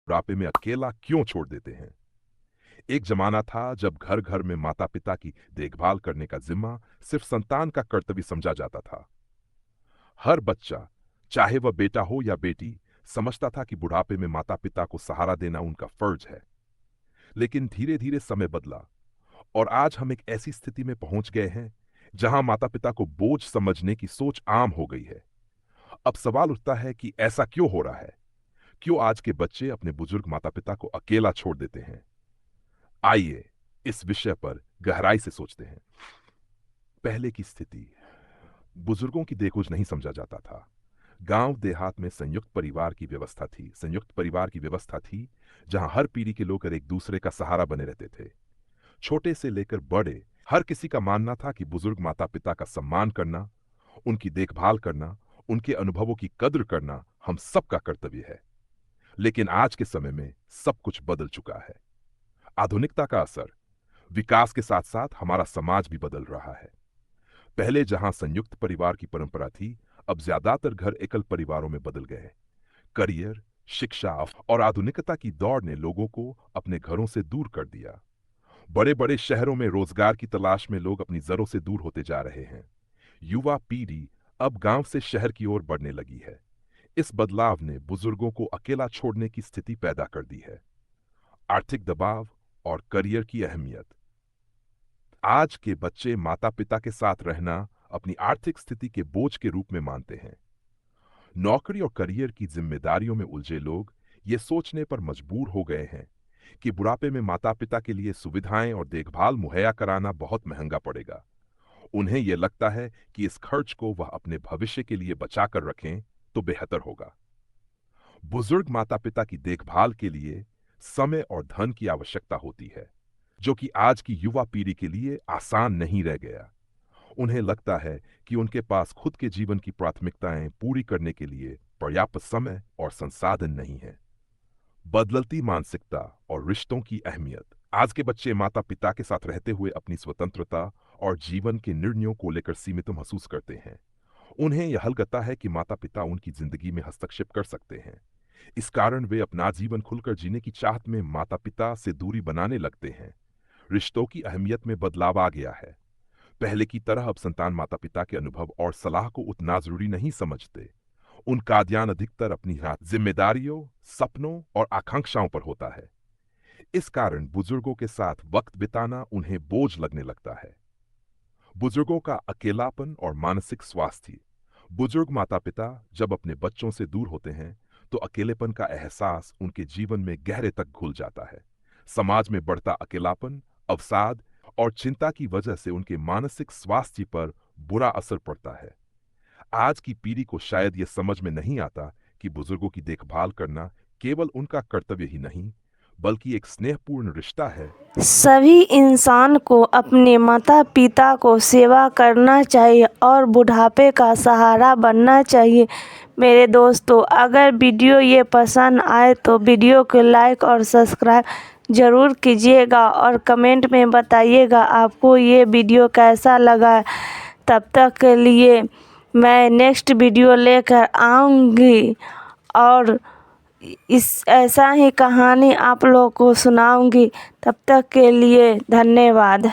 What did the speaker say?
बुढ़ापे में अकेला क्यों छोड़ देते हैं। एक जमाना था जब घर घर में माता पिता की देखभाल करने का जिम्मा सिर्फ संतान का कर्तव्य समझा जाता था। हर बच्चा, चाहे वह बेटा हो या बेटी, समझता था कि बुढ़ापे में माता पिता को सहारा देना उनका फर्ज है। लेकिन धीरे धीरे समय बदला और आज हम एक ऐसी स्थिति में पहुंच गए हैं जहां माता पिता को बोझ समझने की सोच आम हो गई है। अब सवाल उठता है कि ऐसा क्यों हो रहा है। क्यों आज के बच्चे अपने बुजुर्ग माता पिता को अकेला छोड़ देते हैं। आइए इस विषय पर गहराई से सोचते हैं। पहले की स्थिति, बुजुर्गों की देखोज नहीं समझा जाता था। गांव देहात में संयुक्त परिवार की व्यवस्था थी जहां हर पीढ़ी के लोग एक दूसरे का सहारा बने रहते थे। छोटे से लेकर बड़े, हर किसी का मानना था कि बुजुर्ग माता पिता का सम्मान करना, उनकी देखभाल करना, उनके अनुभवों की कद्र करना हम सबका कर्तव्य है। लेकिन आज के समय में सब कुछ बदल चुका है। आधुनिकता का असर, विकास के साथ साथ हमारा समाज भी बदल रहा है। पहले जहां संयुक्त परिवार की परंपरा थी, अब ज्यादातर घर एकल परिवारों में बदल गए। करियर, शिक्षा और आधुनिकता की दौड़ ने लोगों को अपने घरों से दूर कर दिया। बड़े बड़े शहरों में रोजगार की तलाश में लोग अपनी जड़ों से दूर होते जा रहे हैं। युवा पीढ़ी अब गांव से शहर की ओर बढ़ने लगी है। इस बदलाव ने बुजुर्गों को अकेला छोड़ने की स्थिति पैदा कर दी है। आर्थिक दबाव और करियर की अहमियत, आज के बच्चे माता पिता के साथ रहना अपनी आर्थिक स्थिति के बोझ के रूप में मानते हैं। नौकरी और करियर की जिम्मेदारियों में उलझे लोग ये सोचने पर मजबूर हो गए हैं कि बुढ़ापे में माता पिता के लिए सुविधाएं और देखभाल मुहैया कराना बहुत महंगा पड़ेगा। उन्हें यह लगता है कि इस खर्च को वह अपने भविष्य के लिए बचा कर रखें तो बेहतर होगा। बुजुर्ग माता पिता की देखभाल के लिए समय और धन की आवश्यकता होती है, जो कि आज की युवा पीढ़ी के लिए आसान नहीं रह गया। उन्हें लगता है कि उनके पास खुद के जीवन की प्राथमिकताएं पूरी करने के लिए पर्याप्त समय और संसाधन नहीं है। बदलती मानसिकता और रिश्तों की अहमियत, आज के बच्चे माता पिता के साथ रहते हुए अपनी स्वतंत्रता और जीवन के निर्णयों को लेकर सीमित महसूस करते हैं। उन्हें यह लगता है कि माता पिता उनकी जिंदगी में हस्तक्षेप कर सकते हैं। इस कारण वे अपना जीवन खुलकर जीने की चाहत में माता पिता से दूरी बनाने लगते हैं। रिश्तों की अहमियत में बदलाव आ गया है। पहले की तरह अब संतान माता पिता के अनुभव और सलाह को उतना जरूरी नहीं समझते। उनका ध्यान अधिकतर अपनी जिम्मेदारियों, सपनों और आकांक्षाओं पर होता है। इस कारण बुजुर्गों के साथ वक्त बिताना उन्हें बोझ लगने लगता है। बुजुर्गों का अकेलापन और मानसिक स्वास्थ्य, बुजुर्ग माता पिता जब अपने बच्चों से दूर होते हैं तो अकेलेपन का एहसास उनके जीवन में गहरे तक घुल जाता है। समाज में बढ़ता अकेलापन, अवसाद और चिंता की वजह से उनके मानसिक स्वास्थ्य पर बुरा असर पड़ता है। आज की पीढ़ी को शायद यह समझ में नहीं आता कि बुजुर्गों की देखभाल करना केवल उनका कर्तव्य ही नहीं, बल्कि एक स्नेहपूर्ण रिश्ता है। सभी इंसान को अपने माता पिता को सेवा करना चाहिए और बुढ़ापे का सहारा बनना चाहिए। मेरे दोस्तों, अगर वीडियो ये पसंद आए तो वीडियो को लाइक और सब्सक्राइब ज़रूर कीजिएगा और कमेंट में बताइएगा आपको ये वीडियो कैसा लगा। तब तक के लिए मैं नेक्स्ट वीडियो लेकर आऊँगी और इस ऐसा ही कहानी आप लोगों को सुनाऊंगी। तब तक के लिए धन्यवाद।